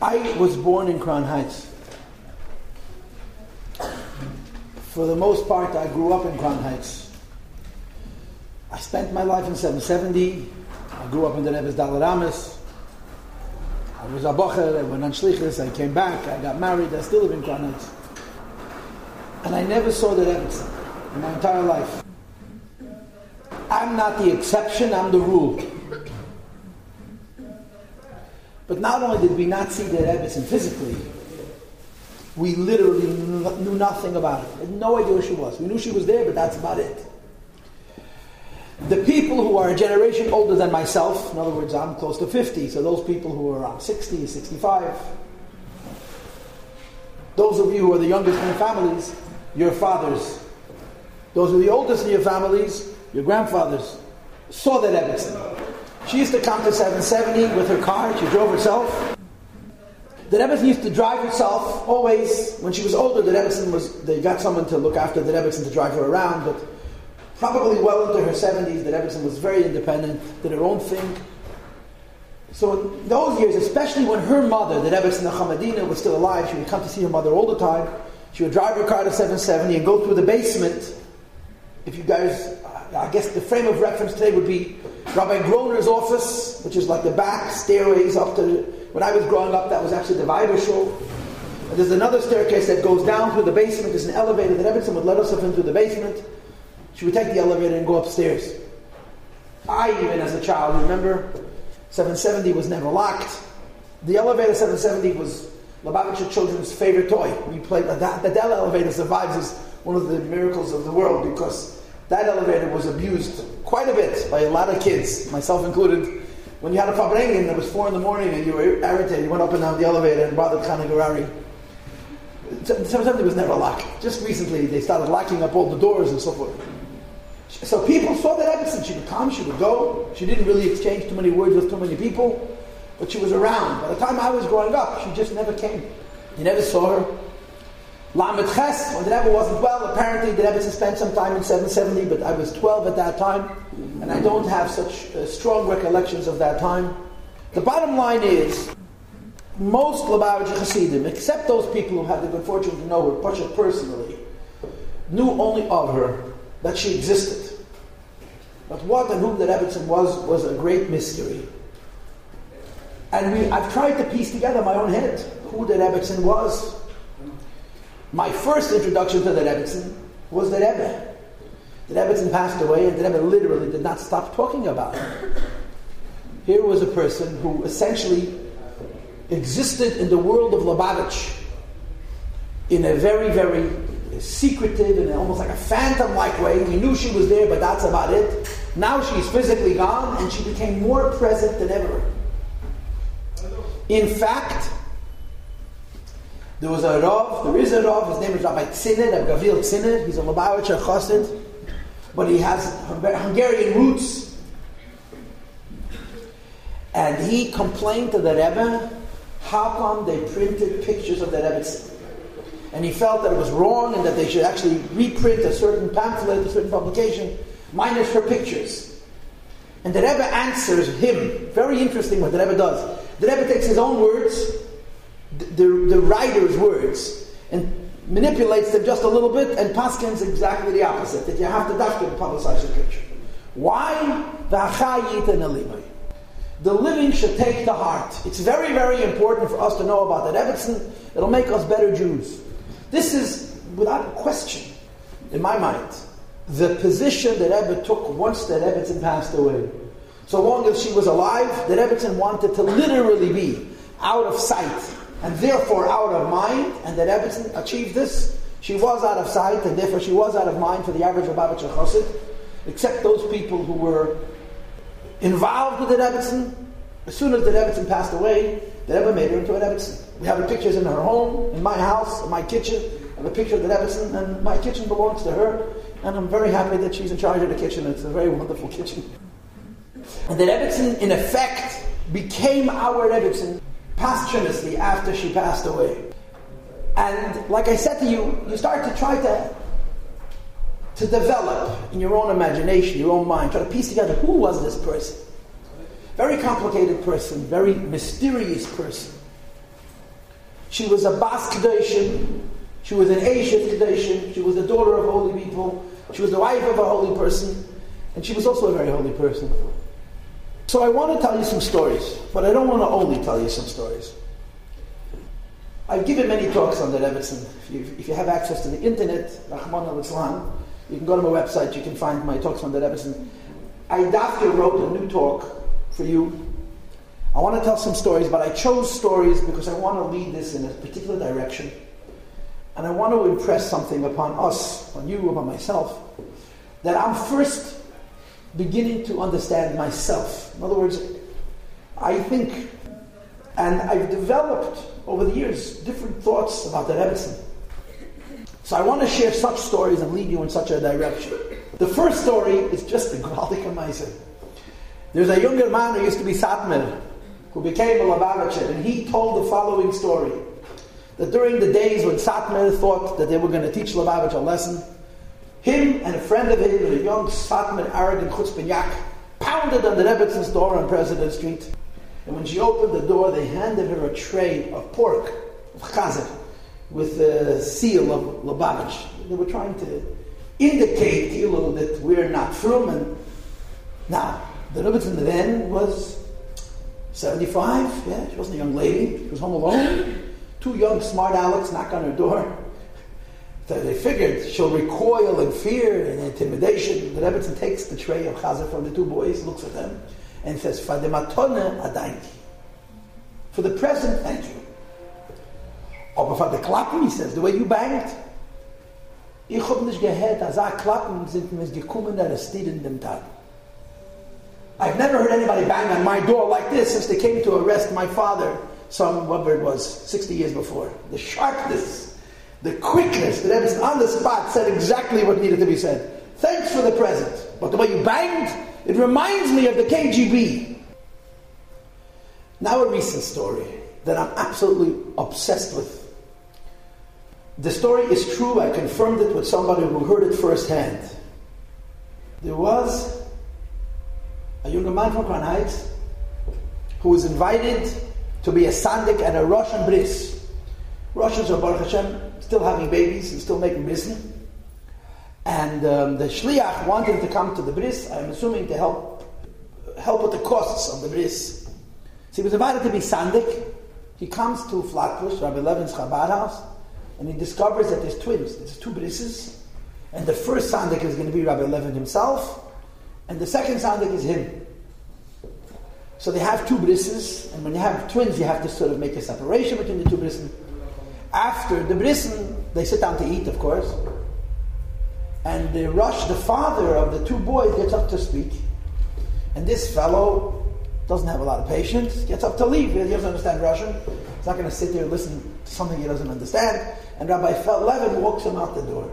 I was born in Crown Heights. For the most part, I grew up in Crown Heights. I spent my life in 770. I grew up in the Rebbe's Dalaramis. I was a bocher, I went on shlichus, I came back, I got married, I still live in Crown Heights. And I never saw the Rebbetzin in my entire life. I'm not the exception, I'm the rule. But not only did we not see the Rebbetzin physically, we literally knew nothing about it. We had no idea who she was. We knew she was there, but that's about it. The people who are a generation older than myself, in other words, I'm close to 50, so those people who are around 60, 65, those of you who are the youngest in your families, your fathers. Those who are the oldest in your families, your grandfathers, saw the Rebbetzin. She used to come to 770 with her car, she drove herself. The Rebbetzin used to drive herself, always. When she was older, the Rebbetzin they got someone to look after the Rebbetzin to drive her around, but probably well into her 70s, the Rebbetzin was very independent, did her own thing. So in those years, especially when her mother, the Rebbetzin Chamadina, was still alive, she would come to see her mother all the time. She would drive her car to 770 and go through the basement. If you guys, I guess the frame of reference today would be Rabbi Groner's office, which is like the back stairways up to, when I was growing up, that was actually the Weibershul. And there's another staircase that goes down through the basement. There's an elevator. The Rebbetzin would let us up into the basement. She would take the elevator and go upstairs. I, even as a child, remember 770 was never locked. The elevator 770 was Lubavitcher children's favorite toy. We played that. The Dell elevator survives as one of the miracles of the world because that elevator was abused quite a bit by a lot of kids, myself included. When you had a Fabrengen, it was 4 in the morning and you were irritated, you went up and down the elevator and bothered Khanagurari. 770 was never locked. Just recently they started locking up all the doors and so forth. So people saw that Rebbetzin. She would come, she would go. She didn't really exchange too many words with too many people, but she was around. By the time I was growing up, she just never came. You never saw her. Lamed Ches, when the Rebbe wasn't well, apparently the Rebbetzin spent some time in 770, but I was 12 at that time, and I don't have such strong recollections of that time. The bottom line is, most Lubavitcher Hasidim, except those people who had the good fortune to know her personally, knew only of her, that she existed. But what and who the Rebbetzin was a great mystery. And I've tried to piece together in my own head who the Rebbetzin was. My first introduction to the Rebbetzin was the Rebbe. The Rebbetzin passed away and the Rebbe literally did not stop talking about her. Here was a person who essentially existed in the world of Lubavitch in a very, very secretive and almost like a phantom-like way. We knew she was there, but that's about it. Now she's physically gone, and she became more present than ever. In fact, there is a Rav, his name is Rabbi Tziner, Rabbi Gavil Tziner. He's a Lubavitcher Chassid, but he has Hungarian roots. And he complained to the Rebbe, how come they printed pictures of the Rebbetzin? And he felt that it was wrong and that they should actually reprint a certain pamphlet, a certain publication, minus her pictures. And the Rebbe answers him. Very interesting what the Rebbe does. The Rebbe takes his own words, the writer's words, and manipulates them just a little bit and paskins exactly the opposite, that you have to dafka publicize your picture. Why? The living should take to heart. It's very, very important for us to know about the Rebbetzin. It'll make us better Jews. This is, without question, in my mind, the position that Rebbe took once the Rebbetzin passed away. So long as she was alive, the Rebbetzin wanted to literally be out of sight and therefore out of mind, and the Rebbetzin achieved this. She was out of sight and therefore she was out of mind for the average Lubavitcher Chassid, except those people who were involved with the Rebbetzin. As soon as the Rebbetzin passed away, the Rebbe made her into a Rebbetzin. We have her pictures in her home, in my house, in my kitchen. I have a picture of the Rebbetzin, and my kitchen belongs to her. And I'm very happy that she's in charge of the kitchen. It's a very wonderful kitchen. And the Rebbetzin, in effect, became our Rebbetzin posthumously after she passed away. And like I said to you, you start to try to develop in your own imagination, your own mind, try to piece together who was this person. Very complicated person, very mysterious person. She was a Bas Kedeshim. She was an Eishet Kedeshim. She was the daughter of holy people. She was the wife of a holy person. And she was also a very holy person. So I want to tell you some stories, but I don't want to only tell you some stories. I've given many talks on the Rebbetzin. If you have access to the internet, Rahman al-Islam, you can go to my website, you can find my talks on the Rebbetzin. I wrote a new talk for you. I want to tell some stories, but I chose stories because I want to lead this in a particular direction. And I want to impress something upon us, on you, upon myself, that I'm first beginning to understand myself. In other words, I think, and I've developed over the years different thoughts about the Rebbetzin. So I want to share such stories and lead you in such a direction. The first story is just a Gewaltige Meise. There's a younger man who used to be Satmar, who became a Lubavitcher, and he told the following story. That during the days when Satmar thought that they were going to teach Lubavitch a lesson, him and a friend of his, a young Satmar, arrogant chutzpah, pounded on the Rebetzin's door on President Street. And when she opened the door, they handed her a tray of pork, of chazer, with the seal of Lubavitch. They were trying to indicate that we're not from. And now, the Rebbetzin then was 75, yeah, she wasn't a young lady, she was home alone. Two young smart Alecs knock on her door. So they figured she'll recoil in fear and intimidation. The Rebbetzin takes the tray of chazer from the two boys, looks at them, and says, "For the matone adanki." For the present, thank you. Aber for the klappen, he says, the way you banged, ich hab nicht gehört, als klappen sind mir gekommen, arrestiert dem Tag. I've never heard anybody bang on my door like this since they came to arrest my father some, whatever it was, 60 years before. The sharpness, the quickness, the Rebbetzin on the spot said exactly what needed to be said. Thanks for the present. But the way you banged, it reminds me of the KGB. Now a recent story that I'm absolutely obsessed with. The story is true. I confirmed it with somebody who heard it firsthand. There was a young man from Crown Heights who was invited to be a sandik at a Russian bris. Russians are, Baruch Hashem, still having babies and still making brisin. And the shliach wanted to come to the bris, I'm assuming to help with the costs of the bris. So he was invited to be sandik. He comes to Flatbush, Rabbi Levin's Chabad house, and he discovers that there's twins. There's two brises. And the first sandik is going to be Rabbi Levin himself, and the second sandik is him. So they have two brises, and when you have twins, you have to sort of make a separation between the two brises. After the brisin, they sit down to eat, of course. And the father of the two boys, gets up to speak. And this fellow doesn't have a lot of patience, gets up to leave. He doesn't understand Russian. He's not going to sit there and listen to something he doesn't understand. And Rabbi Levin walks him out the door.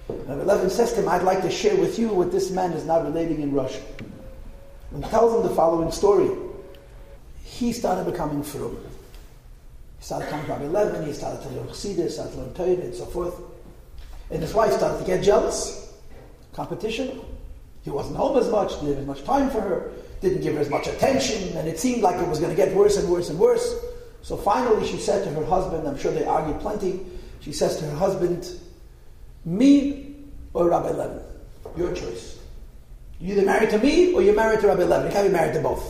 Rabbi Levin says to him, "I'd like to share with you what this man is now relating in Russian." And he tells him the following story. He started becoming frum. He started coming to Rabbi Levin, he started to learn Chassidus, started to learn Torah, and so forth. And his wife started to get jealous. Competition. He wasn't home as much, didn't have as much time for her, didn't give her as much attention, and it seemed like it was going to get worse and worse and worse. So finally she said to her husband, I'm sure they argued plenty, she says to her husband, "Me or Rabbi Levin? Your choice. You're either married to me or you're married to Rabbi Levin. You can't be married to both."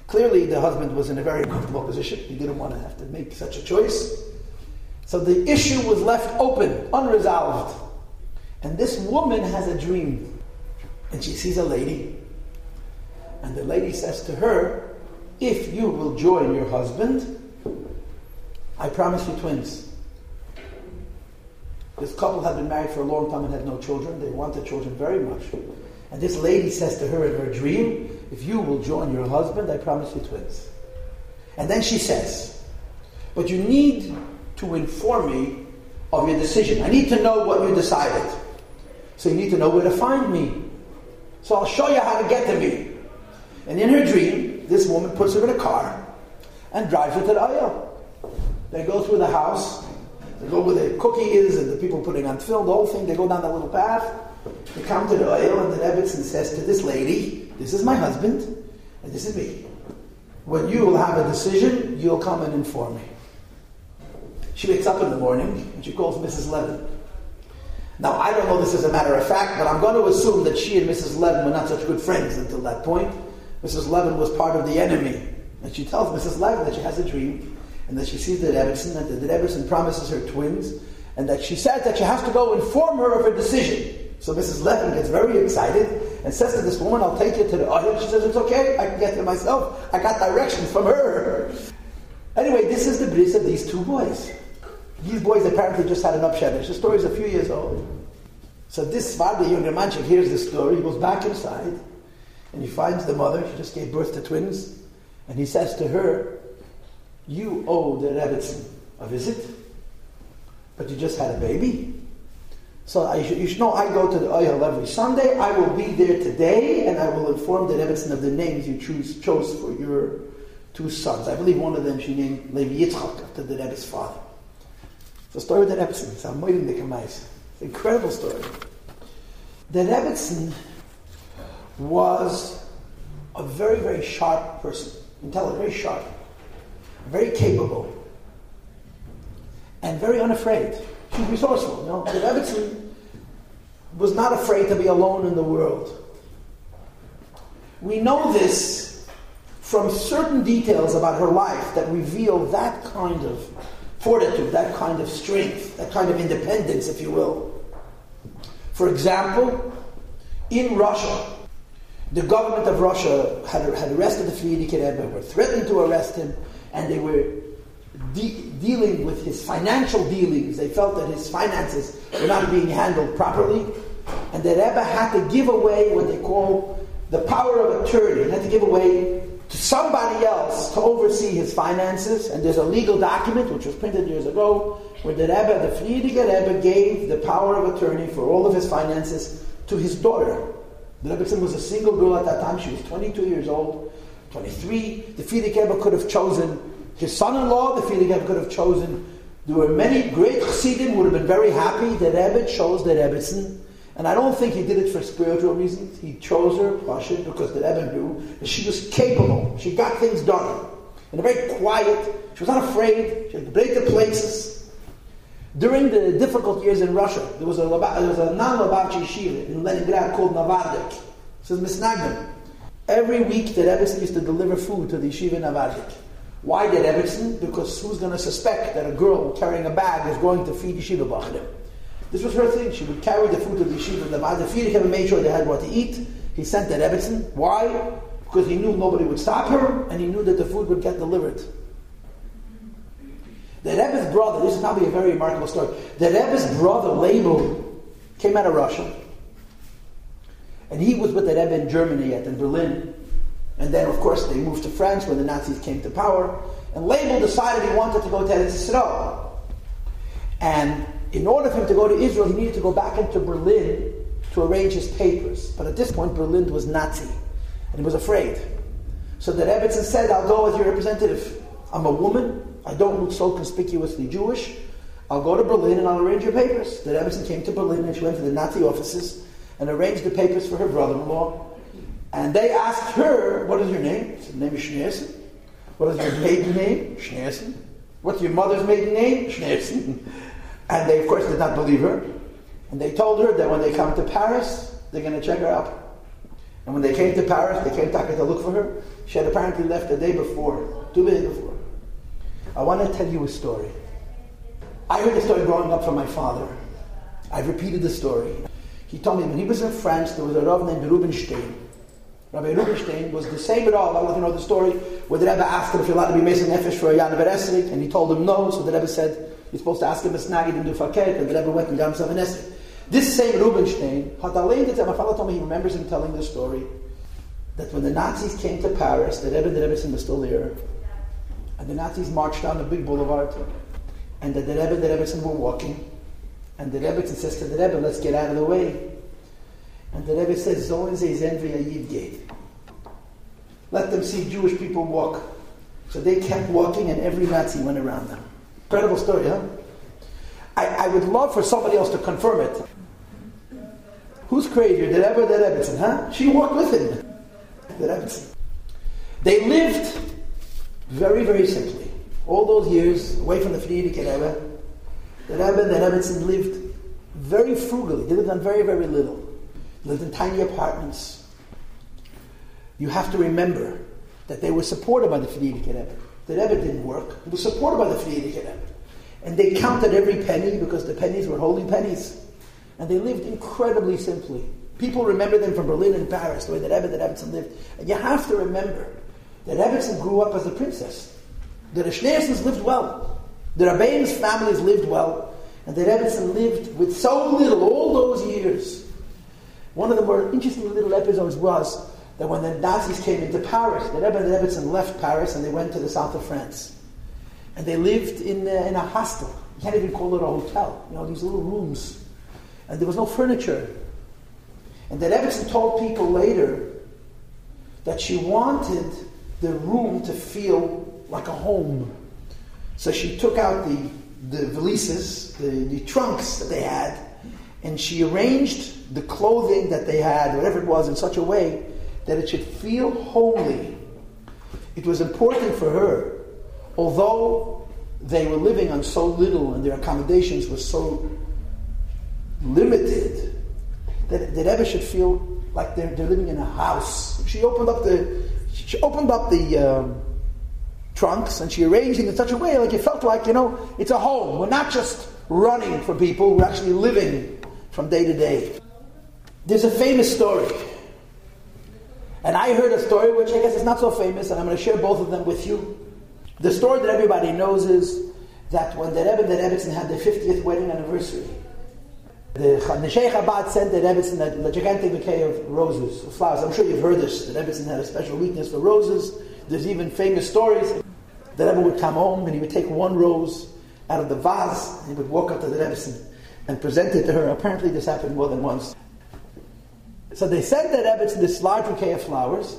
Clearly the husband was in a very uncomfortable position. He didn't want to have to make such a choice. So the issue was left open, unresolved. And this woman has a dream. And she sees a lady. And the lady says to her, "If you will join your husband, I promise you twins." This couple had been married for a long time and had no children. They wanted children very much. And this lady says to her in her dream, "If you will join your husband, I promise you twins." And then she says, "But you need to inform me of your decision. I need to know what you decided. So you need to know where to find me. So I'll show you how to get to me." And in her dream, this woman puts her in a car and drives her to the aisle. They go through the house. They go where the cookie is and the people putting on film, the whole thing. They go down that little path. They come to the aisle, and the Rebbetzin says to this lady, "This is my husband, and this is me. When you will have a decision, you'll come and inform me." She wakes up in the morning and she calls Mrs. Levin. Now, I don't know this as a matter of fact, but I'm going to assume that she and Mrs. Levin were not such good friends until that point. Mrs. Levin was part of the enemy. And she tells Mrs. Levin that she has a dream and that she sees the Rebbetzin, and the Rebbetzin promises her twins, and that she said that she has to go inform her of her decision. So Mrs. Levin gets very excited and says to this woman, I'll take you to the oil. She says, it's okay, I can get there myself. I got directions from her. Anyway, this is the bris of these two boys. These boys apparently just had an upshadish. The story is a few years old. So this Svardi younger manchik hears the story, he goes back inside, and he finds the mother, she just gave birth to twins, and he says to her, you owe the Rebbetzin a visit, but you just had a baby. So you should know I go to the Oyel every Sunday. I will be there today, and I will inform the Rebbetzin of the names you chose for your two sons. I believe one of them she named Levi Yitzchak, after the Rebbe's father. It's a story of the Rebbetzin. It's an incredible story. The Rebbetzin was a very, very sharp person, intelligent, very sharp, very capable, and very unafraid. She was resourceful. You know? The Rebbetzin was not afraid to be alone in the world. We know this from certain details about her life that reveal that kind of fortitude, that kind of strength, that kind of independence, if you will. For example, in Russia, the government of Russia had arrested the Frierdiker Rebbe, were threatened to arrest him, and they were dealing with his financial dealings. They felt that his finances were not being handled properly, and the Rebbe had to give away what they call the power of attorney. He had to give away to somebody else to oversee his finances, and there's a legal document which was printed years ago where the Rebbe, the Frierdiker Rebbe, gave the power of attorney for all of his finances to his daughter. The Rebbetzin was a single girl at that time. She was 22 years old, 23. The Frierdiker Rebbe could have chosen his son-in-law. The Frierdiker Rebbe could have chosen. There were many great chassidim who would have been very happy. The Rebbe chose the Rebbetzin. And I don't think he did it for spiritual reasons. He chose her, Pashut, because the Rebbe knew that she was capable. She got things done. And very quiet. She was not afraid. She had great places. During the difficult years in Russia, there was a non-Lubavitch yeshiva in Leningrad called Navardik. It says Misnagdim. Every week the Rebbetzin used to deliver food to the yeshiva in Navardik. Why the Rebbetzin? Because who's going to suspect that a girl carrying a bag is going to feed yeshiva bachrim? This was her thing. She would carry the food to the yeshiva. The Frierdiker made sure they had what to eat. He sent the Rebbetzin. Why? Because he knew nobody would stop her, and he knew that the food would get delivered. The Rebbe's brother, this is probably a very remarkable story. The Rebbe's brother, Label, came out of Russia. And he was with the Rebbe in Germany yet, in Berlin. And then, of course, they moved to France when the Nazis came to power. And Label decided he wanted to go to Eretz Yisrael. And in order for him to go to Israel, he needed to go back into Berlin to arrange his papers. But at this point, Berlin was Nazi, and he was afraid. So the Rebbetzin said, I'll go as your representative. I'm a woman. I don't look so conspicuously Jewish. I'll go to Berlin and I'll arrange your papers. The Rebbetzin came to Berlin and she went to the Nazi offices and arranged the papers for her brother-in-law. And they asked her, what is your name? She said, name is Schneerson. What is your maiden name? Schneerson. What's your mother's maiden name? Schneerson. And they, of course, did not believe her. And they told her that when they come to Paris, they're going to check her out. And when they came to Paris, they came to look for her. She had apparently left the day before, 2 days before. I want to tell you a story. I heard the story growing up from my father. I've repeated the story. He told me when he was in France, there was a Rav named Rubinstein. Rabbi Rubinstein was the same Rav. I don't know if you know the story, where the Rebbe asked him if you're allowed to be Mason Nefesh for a Yan Esrik, and he told him no, so the Rebbe said, you're supposed to ask him a snagid and do faket, and the Rebbe went and got himself an Esrik. This same Rubinstein, my father told me he remembers him telling this story, that when the Nazis came to Paris, the Rebbe and the Rebbetzin were still there, and the Nazis marched down the big boulevard, and the Rebbe and the Rebbetzin were walking, and the Rebbetzin says to the Rebbe, let's get out of the way. And the Rebbe says, Zohen ze zen v'yayid gate. Let them see Jewish people walk. So they kept walking, and every Nazi went around them. Incredible story, huh? I would love for somebody else to confirm it. Who's crazier, the Rebbe or the Rebbetzin, huh? She walked with him. The Rebbetzin. They lived very, very simply. all those years away from the Frierdiker Rebbe, the Rebbe and the Rebbetzin lived very frugally. They lived on very, very little. They lived in tiny apartments. You have to remember that they were supported by the Frierdiker Rebbe. The Rebbe didn't work. He was supported by the Frierdiker Rebbe. And they counted every penny because the pennies were holy pennies. And they lived incredibly simply. People remember them from Berlin and Paris, the way that Rebbe and the Rebbetzin lived. And you have to remember that Rebbetzin grew up as a princess. The Schneersons lived well. The Rabbi's families lived well. And the Rebbetzin lived with so little all those years. One of the more interesting little episodes was that when the Nazis came into Paris, the Rebbe and the Rebbetzin left Paris and they went to the south of France. And they lived in a hostel. You can't even call it a hotel. These little rooms. And there was no furniture. And the Rebbetzin told people later that she wanted the room to feel like a home. So she took out the valises, the trunks that they had, and she arranged the clothing that they had, whatever it was, in such a way that it should feel homely. It was important for her, although they were living on so little and their accommodations were so limited, that the Rebbe should feel like they're living in a house. She opened up the trunks and she arranged it in such a way like it felt like, it's a home. We're not just running from people, we're actually living from day to day. There's a famous story. And I heard a story which I guess is not so famous, and I'm going to share both of them with you. The story that everybody knows is that when the Rebbe and the Rebbetzin had their 50th wedding anniversary, the Sheikh Chabad sent the Rebbetzin a gigantic bouquet of roses, of flowers. I'm sure you've heard this. The Rebbetzin had a special weakness for roses. There's even famous stories. The Rebbe would come home and he would take one rose out of the vase and he would walk up to the Rebbetzin and present it to her. Apparently this happened more than once. So they sent the Rebbetzin this large bouquet of flowers,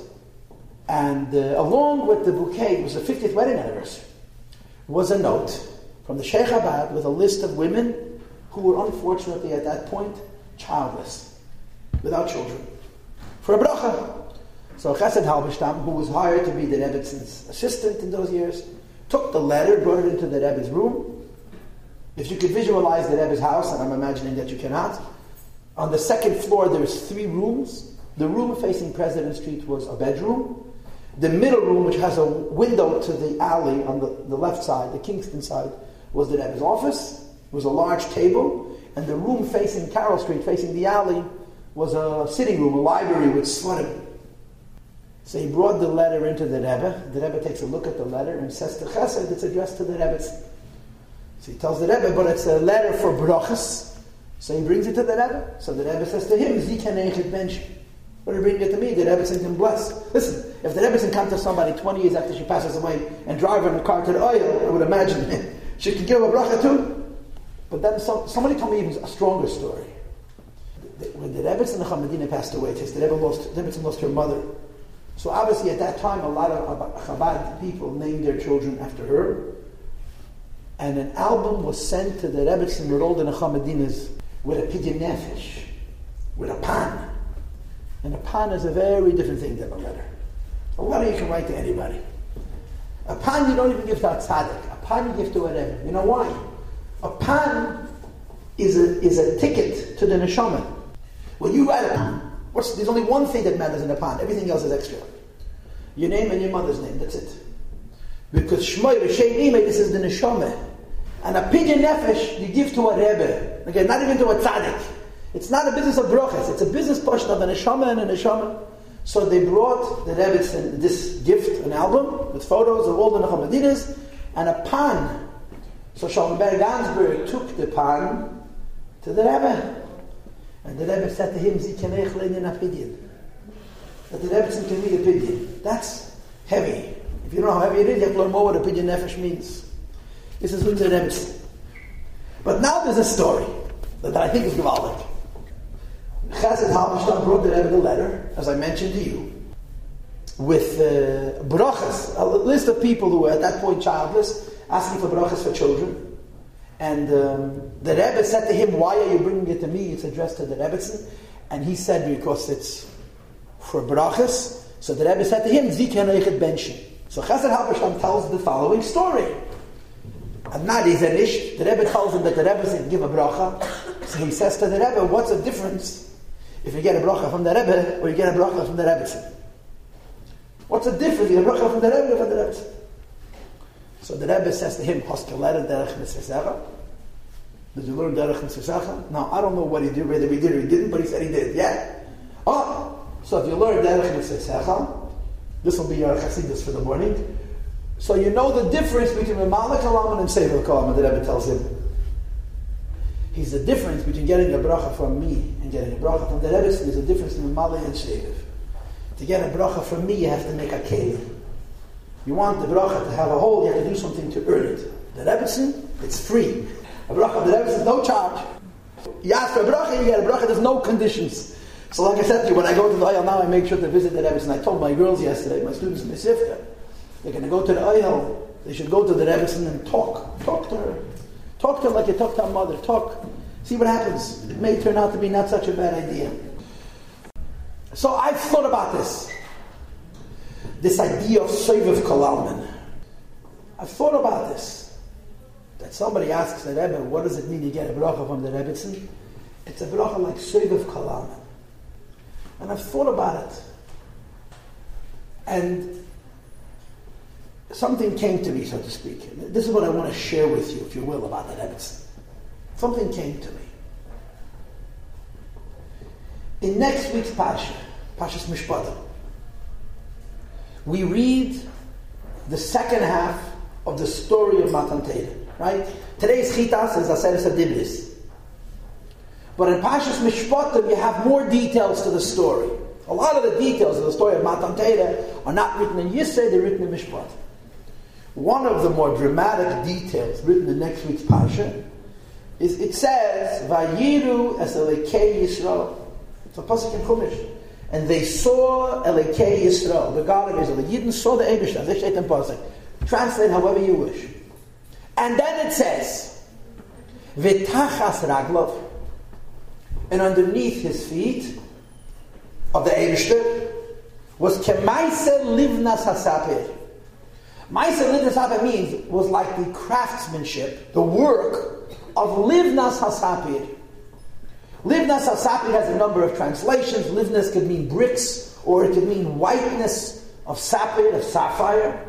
and along with the bouquet, it was the 50th wedding anniversary, was a note from the Sheikh Chabad with a list of women who were unfortunately at that point childless, without children, for a bracha. So Chesed Halberstam, who was hired to be the Rebbetzins assistant in those years, took the letter, brought it into the Rebbe's room. If you could visualize the Rebbe's house, and I'm imagining that you cannot, on the second floor there was 3 rooms. The room facing President Street was a bedroom. The middle room, which has a window to the alley on the left side, the Kingston side, was the Rebbe's office. It was a large table. And the room facing Carroll Street, facing the alley, was a sitting room, a library with svarim. So he brought the letter into the Rebbe. The Rebbe takes a look at the letter and says to Chesed, it's addressed to the Rebbe. So he tells the Rebbe, but it's a letter for brachas. So he brings it to the Rebbe. So the Rebbe says to him, Zikanechet bench. What are you bringing it to me? The Rebbetzin can bless. Listen, if the Rebbetzin comes to somebody 20 years after she passes away and drive her in a car to the oil, I would imagine she could give a bracha too. But then somebody told me even a stronger story. When the Rebbetzin of Medina passed away, the Rebbetzin lost her mother. So obviously at that time a lot of Chabad people named their children after her. And an album was sent to the Rebbetzin with all the Nechamidinas with a pidyon nefesh, with a pan. And a pan is a very different thing than a letter. A letter you can write to anybody. A pan you don't even give to a tzaddik. A pan you give to a Rebbe. You know why? A pan is a ticket to the neshama. When you write a pan, there's only one thing that matters in a pan. Everything else is extra. Your name and your mother's name, that's it. Because Shmoy V'Shem Imei, this is the neshama. And a pidyon nefesh you give to a Rebbe. Again, not even to a tzaddik. It's not a business of brachas. It's a business portion of a neshama and a neshama. So they brought the Rebbetzin this gift, an album with photos of all the Nechamidinas and a pan. So Shalomberg Gansberg took the pan to the Rebbe. And the Rebbe said to him, Zikanech leinin a pidyon. That the Rebbetzin can read a pidyon. That's heavy. If you don't know how heavy it is, you have to learn more what a pidyon nefesh means. This is Hunzer Rebbetzin. But now there's a story that I think is gewaldig. Chesed Halberstam brought the Rebbe the letter, as I mentioned to you, with brachas, a list of people who were at that point childless, asking for brachas for children. And the Rebbe said to him, why are you bringing it to me? It's addressed to the Rebbetzin. And he said, because it's for brachas. So the Rebbe said to him, Zikanechet benshi. So Chesed Halberstam tells the following story. At night he's an ish. The Rebbe tells him that the Rebbe said give a bracha. So he says to the Rebbe, what's the difference if you get a bracha from the Rebbe or you get a bracha from the Rebbetzin? What's the difference? You get a bracha from the Rebbe or from the Rebbetzin? So the Rebbe says to him, Hoskeleret derech mitzvah. Did you learn derech mitzvah? Now I don't know what he did, whether he did or he didn't, but he said he did. Yeah. Oh, so if you learn derech mitzvah, this will be your chassidus for the morning. So you know the difference between Mamala Kalaman and Sefer Kalaman, the Rebbe tells him. He's the difference between getting a bracha from me and getting a bracha from the Rebbe. There's a difference in Mamala and Sefer. To get a bracha from me, you have to make a keli. You want the bracha to have a hole, you have to do something to earn it. The Rebbetzin, it's free. A bracha of the Rebbetzin is no charge. You ask for a bracha, you get a bracha, there's no conditions. So like I said to you, when I go to the Oyel now, I make sure to visit the Rebbetzin. I told my girls yesterday, my students in the Sifka, they're going to go to the Oyel, they should go to the Rebbetzin and talk. Talk to her. Talk to her like you talk to her mother. Talk. See what happens. It may turn out to be not such a bad idea. So I've thought about this. This idea of Sovev Kalalman. I've thought about this. That somebody asks the Rebbe, what does it mean you get a bracha from the Rebbetzin? It's a bracha like Sovev Kalalman. And I've thought about it. And something came to me, so to speak. This is what I want to share with you, if you will, about the Rebbetzin. Something came to me. In next week's Pasha, Pashas Mishpatim, we read the second half of the story of Matan Torah, right? Today's Chitas is Aseres HaDibris. But in Pashas Mishpatim, you have more details to the story. A lot of the details of the story of Matan Torah are not written in Yossi, they're written in Mishpatim. One of the more dramatic details written in next week's Pasha is, it says, Vayiru es Elekei Yisrael. It's a pasuk in Chumash. And they saw Elekei Yisrael, the God of Israel. The Yidden saw the Eibishter. This is in pasuk. Translate however you wish. And then it says, V'tachas Raglov, and underneath his feet of the Eibishter was Kemaise Livnas Hasapir. Maise Livnas Hasapir means was like the craftsmanship, the work of Livnas Hasapir. Livnas Hasapir has a number of translations. Livnas could mean bricks, or it could mean whiteness of sapphire, of sapphire.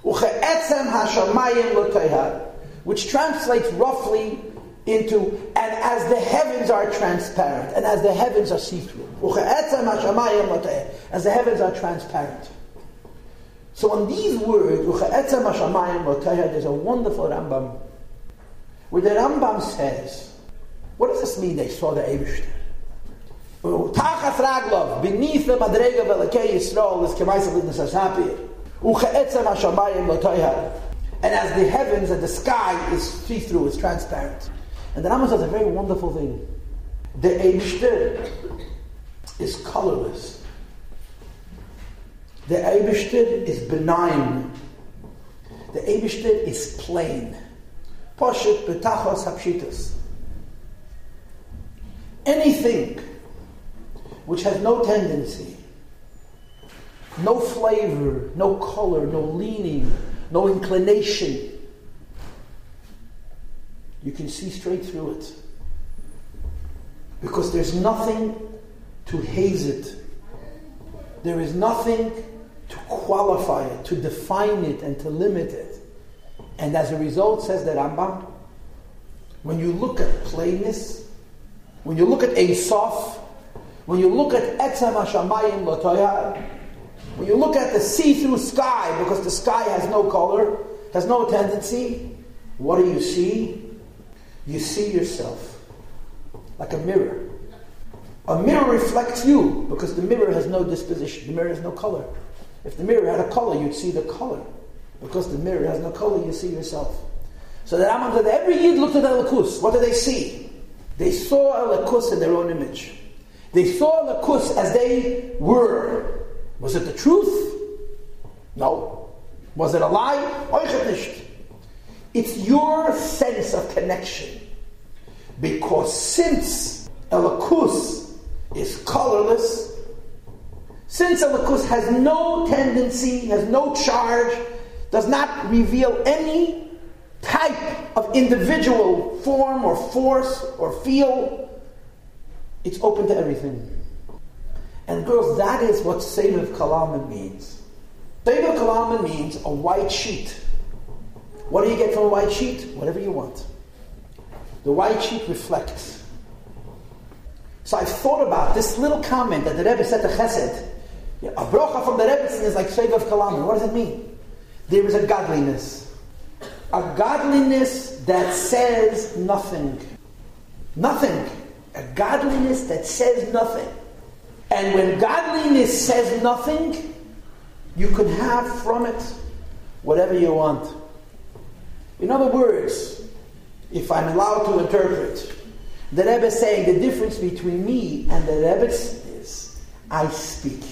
Uche'etzem hashamayim lotehar, which translates roughly into, and as the heavens are transparent, and as the heavens are see-through. Uche'etzem hashamayim lotehar, as the heavens are transparent. So on these words, Uche'etzem hashamayim lotehar, there's a wonderful Rambam, where the Rambam says, what does this mean they saw the Eibishter? Tachas Raglov, beneath the Madrega of Elekei Yisrael is Kemaisa Livnas Hasapir. Uche'etzem hashamayim lotehar. And as the heavens and the sky is see-through, is transparent. And the Rambam says a very wonderful thing. The Eibishter is colorless. The Eibishter is benign. The Eibishter is plain. Poshut betachos hapshitus. Anything which has no tendency, no flavor, no color, no leaning, no inclination, you can see straight through it. Because there's nothing to haze it. There is nothing to qualify it, to define it, and to limit it. And as a result, says the Rambam, when you look at plainness, when you look at Ein Sof, when you look at Etzem HaShamayim Lotoyar, when you look at the see-through sky, because the sky has no color, has no tendency, what do you see? You see yourself like a mirror. A mirror reflects you, because the mirror has no disposition. The mirror has no color. If the mirror had a color, you'd see the color. Because the mirror has no color, you see yourself. So the Rambam said that every Yid looked at the Elikus. What did they see? They saw Elikus in their own image. They saw Elikus as they were. Was it the truth? No. Was it a lie? It's your sense of connection. Because since Elikus is colorless, since Elikus has no tendency, has no charge, does not reveal any type of individual form or force or feel. It's open to everything. And girls, that is what Seviv Kalaman means. Seviv Kalaman means a white sheet. What do you get from a white sheet? Whatever you want. The white sheet reflects. So I've thought about this little comment that the Rebbe said to Chesed. A brocha from the Rebbetzin is like Seviv Kalaman. What does it mean? There is a godliness. A godliness that says nothing. Nothing. A godliness that says nothing. And when godliness says nothing, you can have from it whatever you want. In other words, if I'm allowed to interpret, the Rebbe is saying the difference between me and the Rebbetzin is I speak.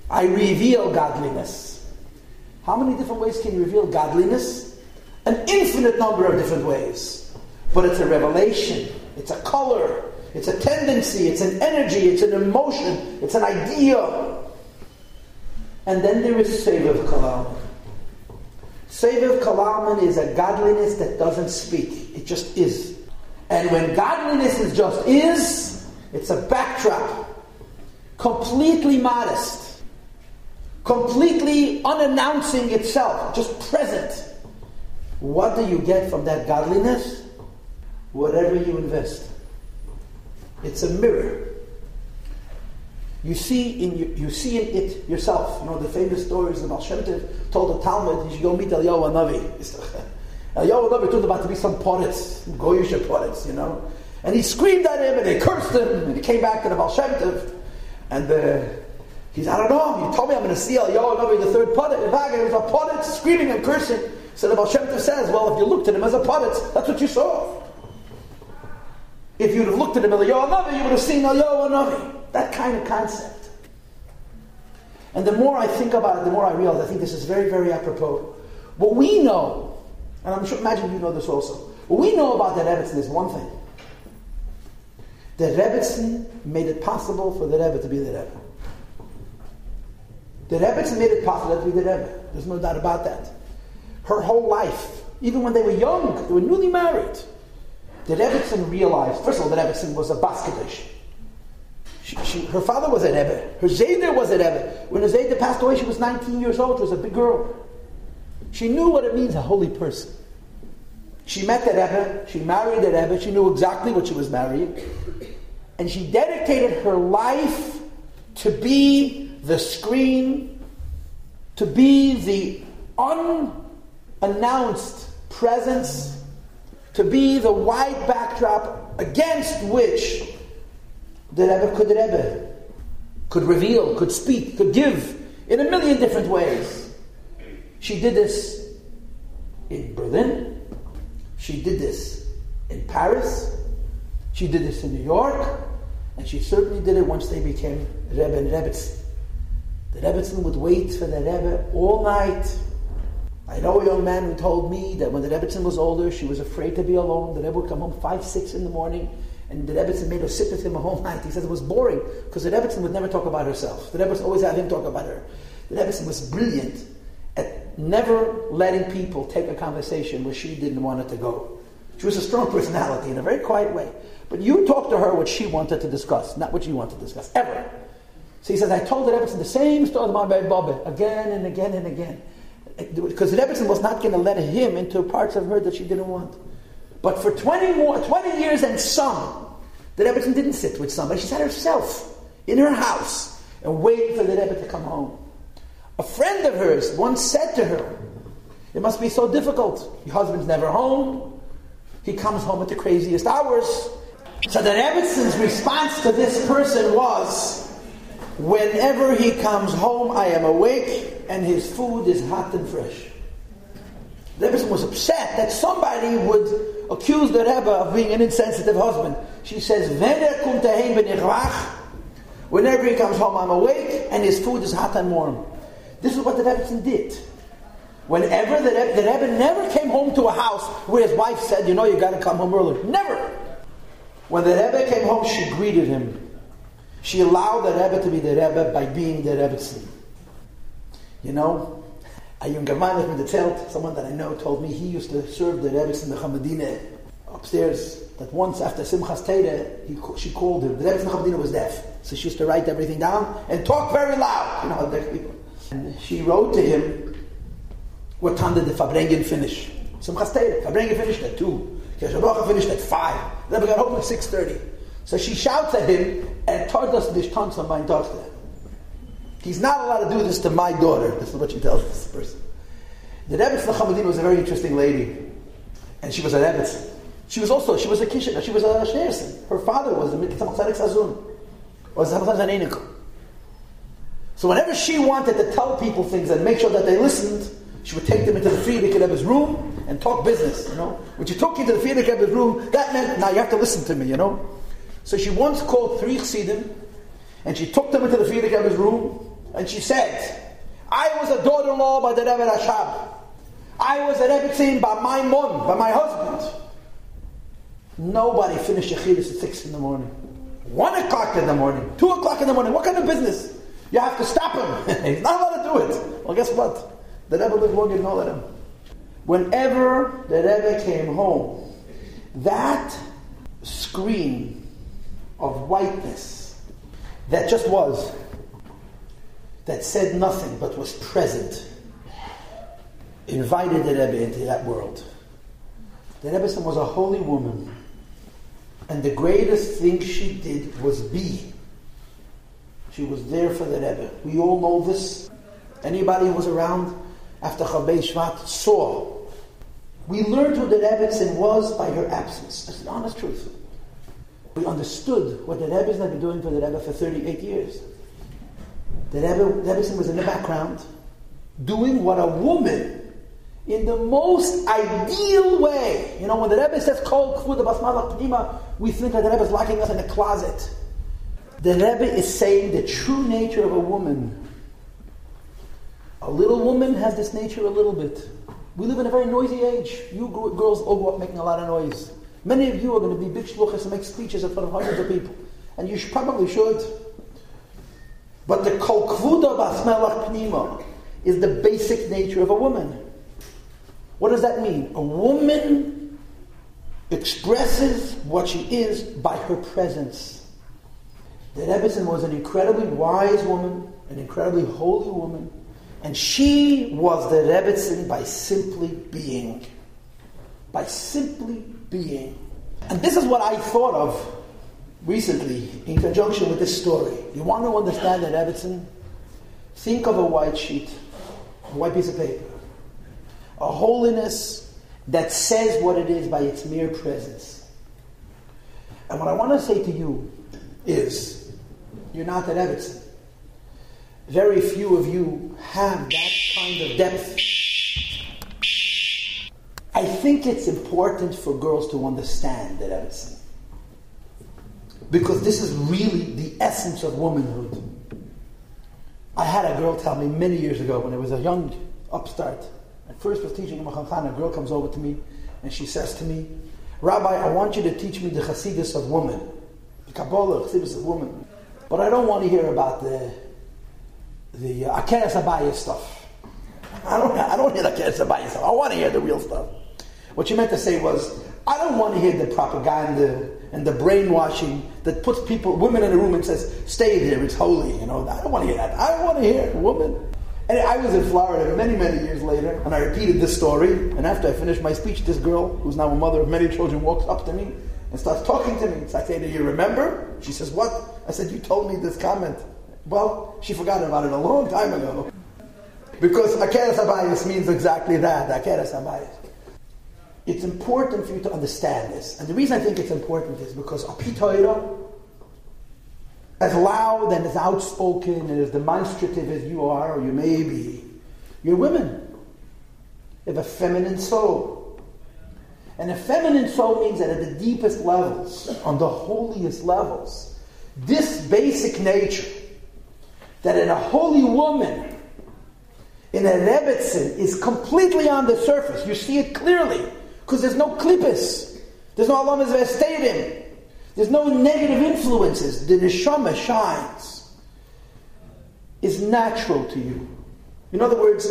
I reveal godliness. How many different ways can you reveal godliness? An infinite number of different ways. But it's a revelation. It's a color. It's a tendency. It's an energy. It's an emotion. It's an idea. And then there is Seviv Kalaman. Seviv Kalaman is a godliness that doesn't speak. It just is. And when godliness is just is, it's a backdrop. Completely modest. Completely unannouncing itself. Just present. What do you get from that godliness? Whatever you invest. It's a mirror. You see in it yourself. You know the famous stories of Baal Shem Tov told the Talmud, you should go meet Eliyahu Hanavi. Eliyahu Hanavi told about to be some poritz, goyish poritz, you know. And he screamed at him and they cursed him and he came back to the Baal Shem Tov and he said, I don't know, you told me I'm going to see Eliyahu Hanavi the third poritz. In fact, it was a poritz screaming and cursing. So the Baal Shem Tov says, well, if you looked at him as a poritz, that's what you saw. If you'd have looked at him, Eliyahu Hanavi, you would have seen Eliyahu Hanavi. That kind of concept. And the more I think about it, the more I realize I think this is very, very apropos. What we know, and I'm sure, imagine you know this also. What we know about the Rebbetzin is one thing. The Rebbetzin made it possible for the Rebbe to be the Rebbe. The Rebbetzin made it possible to be the Rebbe. There's no doubt about that. Her whole life, even when they were young, they were newly married, the Rebbetzin realized, first of all, the Rebbetzin was a bas kadosh. Her father was a Rebbe. Her Zayda was a Rebbe. When her Zayda passed away, she was 19 years old. She was a big girl. She knew what it means, a holy person. She met the Rebbe. She married the Rebbe. She knew exactly what she was marrying. And she dedicated her life to be the screen, to be the unannounced presence, to be the white backdrop against which the Rebbe could reveal, could speak, could give in a million different ways. She did this in Berlin. She did this in Paris. She did this in New York. And she certainly did it once they became Rebbe and Rebbetzin. The Rebbetzin would wait for the Rebbe all night. I know a young man who told me that when the Rebbetzin was older, she was afraid to be alone. The Rebbe would come home 5, 6 in the morning, and the Rebbetzin made her sit with him a whole night. He said it was boring, because the Rebbetzin would never talk about herself. The Rebbetzin always had him talk about her. The Rebbetzin was brilliant at never letting people take a conversation where she didn't want it to go. She was a strong personality in a very quiet way. But you talk to her what she wanted to discuss, not what you wanted to discuss, ever. So he says, I told the Rebbetzin the same story about my Baba again and again and again. Because the Rebbetzin was not going to let him into parts of her that she didn't want. But for 20 years and some, the Rebbetzin didn't sit with somebody. She sat herself in her house and waited for the Rebbe to come home. A friend of hers once said to her, it must be so difficult. Your husband's never home. He comes home at the craziest hours. So the Rebbetzin response to this person was, whenever he comes home, I am awake and his food is hot and fresh. The Rebbetzin was upset that somebody would accuse the Rebbe of being an insensitive husband. She says, whenever he comes home, I'm awake and his food is hot and warm. This is what the Rebbetzin did. Whenever the Rebbe never came home to a house where his wife said, you know, you got to come home early. Never. When the Rebbe came home, she greeted him. She allowed the Rebbe to be the Rebbe by being the Rebbetzin. You know, A younger man with me to someone that I know told me he used to serve the Rebbetzin in the Chamadine upstairs, that once after Simchas Torah, she called him. The Rebbetzin in the Chamadine was deaf, so she used to write everything down and talk very loud. You know how deaf people. And she wrote to him, what time did the Fabrengen finish? Simchas Torah. Fabrengen finished at 2. Keshabacha finished at 5. The Rebbe got home at 6:30. So she shouts at him, and told us this tons of my daughter. He's not allowed to do this to my daughter. This is what she tells this person. The Rebbetzin Chamadin was a very interesting lady. And she was a Rebbetzin. She was a Kishina. She was a Shneerson. Her father was a Mitzvah Tzadik Sazun. Or Zahazan. So whenever she wanted to tell people things and make sure that they listened, she would take them into the Frierdiker Rebbe's room and talk business, you know. When she took you to the Frierdiker Rebbe's room, that meant, now you have to listen to me, you know. So she once called 3 Chassidim, and she took them into the Frierdiker Rebbe's room, and she said, I was a daughter-in-law by the Rebbe Rashab. I was a Rebbetzin by my mom, by my husband. Nobody finished Yechidus at 6 in the morning. 1 o'clock in the morning, 2 o'clock in the morning. What kind of business? You have to stop him. He's not allowed to do it. Well, guess what? The Rebbe lived long and know him. Whenever the Rebbe came home, that screen of whiteness that just was, that said nothing but was present, invited the Rebbe into that world. The Rebbe was a holy woman, and the greatest thing she did was be. She was there for the Rebbe. We all know this. Anybody who was around after Chabei Shevat saw. We learned who the Rebbetzin was by her absence. That's the honest truth. We understood what the Rebbetzin had been doing for the Rebbe for 38 years. The Rebbetzin was in the background, doing what a woman, in the most ideal way. You know, when the Rebbe says, Kol Kvuda Basmalach Pnima, we think that the Rebbe is locking us in a closet. The Rebbe is saying the true nature of a woman. A little woman has this nature a little bit. We live in a very noisy age. You girls all go up making a lot of noise. Many of you are going to be big shluchas and make speeches in front of hundreds of people. And you probably should. But the Kol Kvuda Basmalach Pnima is the basic nature of a woman. What does that mean? A woman expresses what she is by her presence. The Rebbetzin was an incredibly wise woman, an incredibly holy woman, and she was the Rebbetzin by simply being. By simply being. And this is what I thought of recently in conjunction with this story. You want to understand the Rebbetzin? Think of a white sheet, a white piece of paper. A holiness that says what it is by its mere presence. And what I want to say to you is, you're not the Rebbetzin. Very few of you have that kind of depth. I think it's important for girls to understand the Rebbetzin. Because this is really the essence of womanhood. I had a girl tell me many years ago when I was a young upstart. I first was teaching in Machanchana. A girl comes over to me and she says to me, Rabbi, I want you to teach me the Chassidus of woman. The Kabbalah, Chassidus of woman. But I don't want to hear about the Akeres Abayis stuff. I don't hear the Akeres Abayis stuff. I want to hear the real stuff. What she meant to say was, I don't want to hear the propaganda and the brainwashing that puts women in a room and says, stay there, it's holy. You know, I don't want to hear that. I want to hear a woman. And I was in Florida many, many years later, and I repeated this story. And after I finished my speech, this girl, who's now a mother of many children, walks up to me and starts talking to me. So I say, do you remember? She says, what? I said, you told me this comment. Well, she forgot about it a long time ago. Because Akeres Abayis means exactly that, Akeres Abayis. It's important for you to understand this. And the reason I think it's important is because Api Torah, as loud and as outspoken and as demonstrative as you are, or you may be, you're women. You have a feminine soul. And a feminine soul means that at the deepest levels, on the holiest levels, this basic nature, that in a holy woman, in a Rebbetzin, is completely on the surface. You see it clearly, because there's no klippus, there's no alamas v'esteirim, there's no negative influences. The neshama shines, is natural to you. In other words,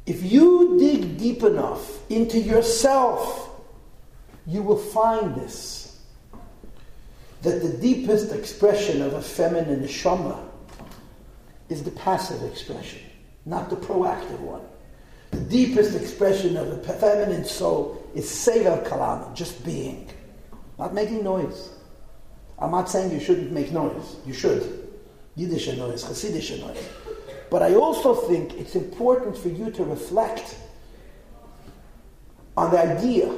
If you dig deep enough into yourself, you will find this, that the deepest expression of a feminine neshama is the passive expression, not the proactive one. The deepest expression of a feminine soul is sever kalam, just being, not making noise. I'm not saying you shouldn't make noise. You should. Yiddish noise, Hasidish noise. But I also think it's important for you to reflect on the idea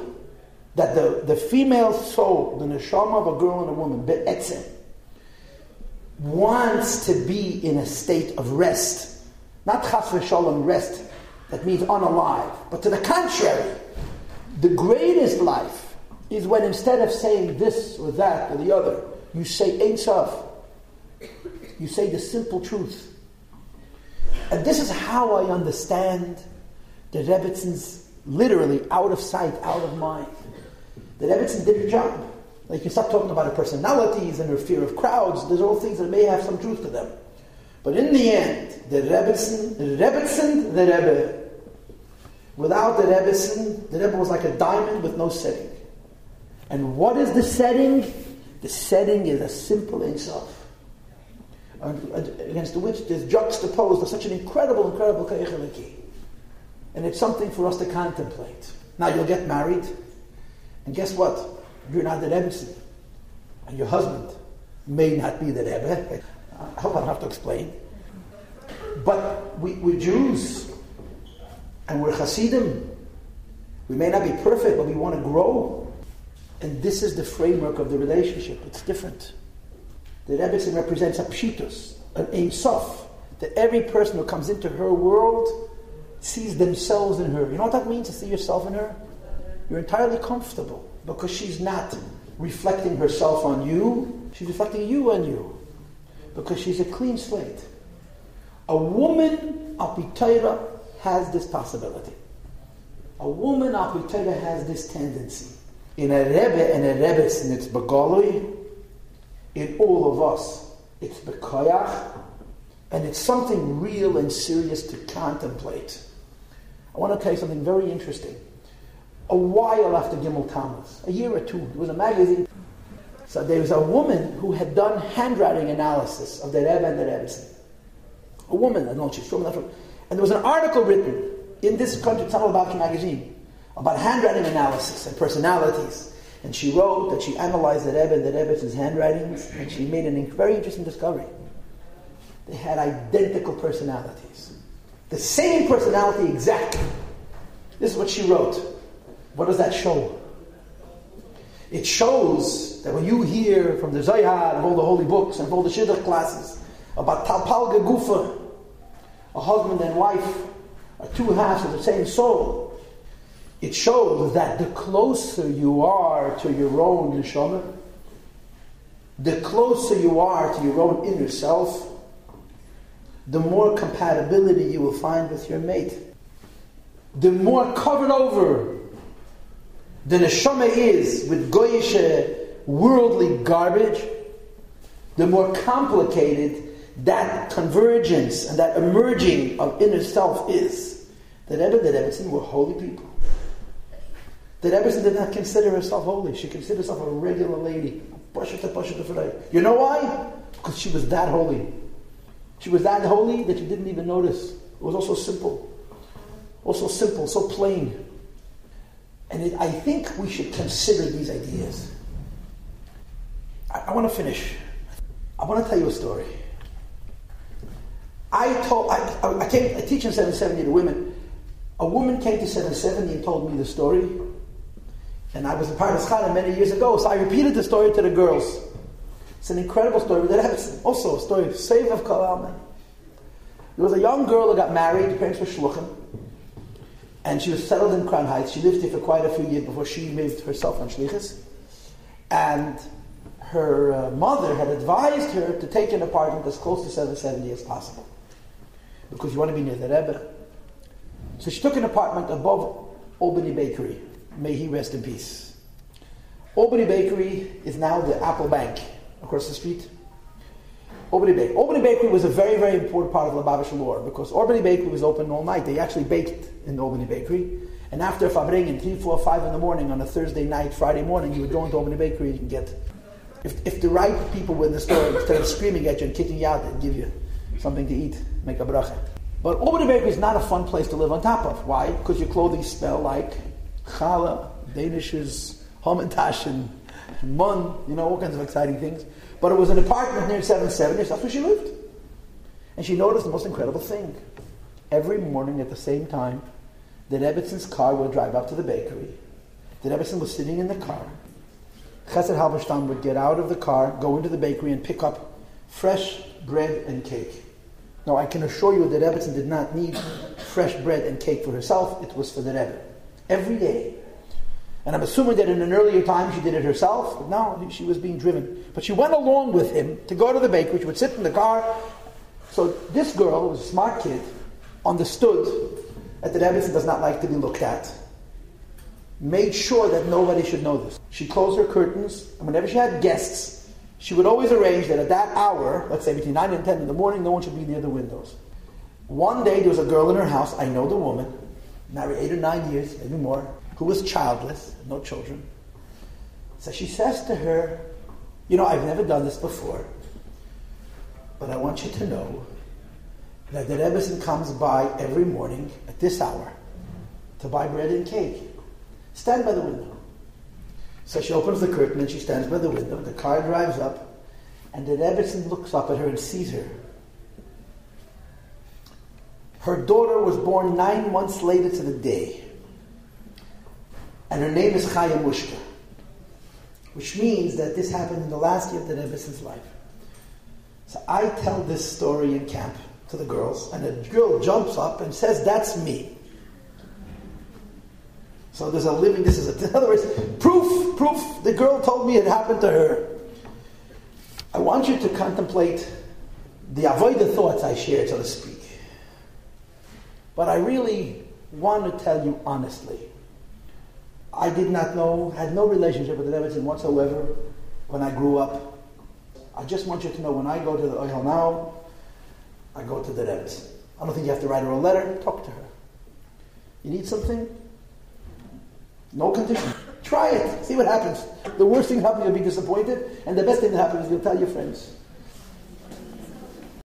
that the female soul, the neshama of a girl and a woman, Rebbetzin, wants to be in a state of rest. Not chas v'shalom rest, that means unalive. But to the contrary, the greatest life is when instead of saying this or that or the other, you say Ein Sof. You say the simple truth. And this is how I understand the Rebbetzins literally out of sight, out of mind. The Rebbetzin did her job. Like, you can stop talking about her personalities and her fear of crowds. There's all things that may have some truth to them. But in the end, the Rebbetzin, the Rebbe. Without the Rebbe was like a diamond with no setting. And what is the setting? The setting is a simple Ein Sof, against which there's juxtaposed such an incredible Koyach Eliki. And it's something for us to contemplate. Now you'll get married, and guess what? You're not the Rebbetzin. And your husband may not be the Rebbe. I hope I don't have to explain. But we're Jews, and we're Hasidim. We may not be perfect, but we want to grow. And this is the framework of the relationship. It's different. The Rebbetzin represents a pshitus, an Ein Sof, that every person who comes into her world sees themselves in her. You know what that means, to see yourself in her? You're entirely comfortable, because she's not reflecting herself on you, she's reflecting you on you, because she's a clean slate. A woman, al pi Torah, has this possibility. A woman, al pi Torah, has this tendency. In a Rebbe and a Rebbetzin, it's begolui. In all of us, it's bekoyach. And it's something real and serious to contemplate. I want to tell you something very interesting. A while after Gimel Tammuz, a year or two, there was a magazine. So there was a woman who had done handwriting analysis of the Rebbe and the Rebbetzin. A woman, I don't know if she's from that. And there was an article written in this country, it's about magazine, about handwriting analysis and personalities. And she wrote that she analyzed the Rebbe and the Rebbe's handwritings, and she made a very interesting discovery. They had identical personalities. The same personality exactly. This is what she wrote. What does that show? It shows that when you hear from the Zohar and all the holy books and all the Shidduch classes about Talpal Gegufa, a husband and wife are two halves of the same soul, it shows that the closer you are to your own neshama, the closer you are to your own inner self, the more compatibility you will find with your mate. The more covered over the neshama is with goyish worldly garbage, the more complicated that convergence and that emerging of inner self is. The Rebbe, the Rebbetzin were holy people. The Rebbetzin did not consider herself holy. She considered herself a regular lady. You know why? Because she was that holy. She was that holy that you didn't even notice. It was also simple. Also simple, so plain. And I think we should consider these ideas. I want to finish. I want to tell you a story. I teach in 770 to women. A woman came to 770 and told me the story. And I was a part of Chaya many years ago, so I repeated the story to the girls. It's an incredible story. Also a story of Save of Kalam. There was a young girl who got married. Her parents were shluchim. And she was settled in Crown Heights. She lived here for quite a few years before she moved herself on shlichus. And her mother had advised her to take an apartment as close to 770 as possible, because you want to be near the Rebbe. So she took an apartment above Albany Bakery. May he rest in peace. Albany Bakery is now the Apple Bank across the street. Albany Bakery. Albany Bakery was a very, very important part of Lubavitch Lore because Albany Bakery was open all night. They actually baked in the Albany Bakery. And after Fabringen, 3, 4, 5 in the morning on a Thursday night, Friday morning, you would go into Albany Bakery and you can get... If the right people were in the store, instead of screaming at you and kicking you out, they'd give you something to eat, make a bracha. But Albany Bakery is not a fun place to live on top of. Why? Because your clothing smell like challah, Danishes, Hamantash, and mun, all kinds of exciting things. But it was an apartment near 770, that's where she lived. And she noticed the most incredible thing. Every morning at the same time, the Rebetzin's car would drive up to the bakery. The Rebbetzin was sitting in the car. Chesed Halberstam would get out of the car, go into the bakery, and pick up fresh bread and cake. Now, I can assure you that Rebbetzin did not need fresh bread and cake for herself. It was for the Rebbe. Every day. And I'm assuming that in an earlier time she did it herself. But now she was being driven. But she went along with him to go to the bakery. She would sit in the car. So this girl, who was a smart kid, understood that the Rebbetzin does not like to be looked at. Made sure that nobody should know this. She closed her curtains, and whenever she had guests, she would always arrange that at that hour, let's say between 9 and 10 in the morning, no one should be near the windows. One day there was a girl in her house, I know the woman, married 8 or 9 years, maybe more, who was childless, no children. So she says to her, I've never done this before, but I want you to know that the Rebbetzin comes by every morning at this hour to buy bread and cake. Stand by the window. So she opens the curtain and she stands by the window. The car drives up, and the Rebbetzin looks up at her and sees her. Her daughter was born 9 months later to the day, and her name is Chaya Mushka, which means that this happened in the last year of the Rebbetzin life. So I tell this story in camp to the girls, and a girl jumps up and says, "That's me." So there's a living, in other words, proof, the girl told me it happened to her. I want you to contemplate the avoided thoughts I shared, so to speak. But I really want to tell you honestly, I did not know, had no relationship with the Rebbetzin whatsoever when I grew up. I just want you to know when I go to the Ohel now, I go to the Rebbetzin. I don't think you have to write her a letter, talk to her. You need something? No condition. Try it. See what happens. The worst thing that happens, you'll be disappointed. And the best thing that happens is you'll tell your friends.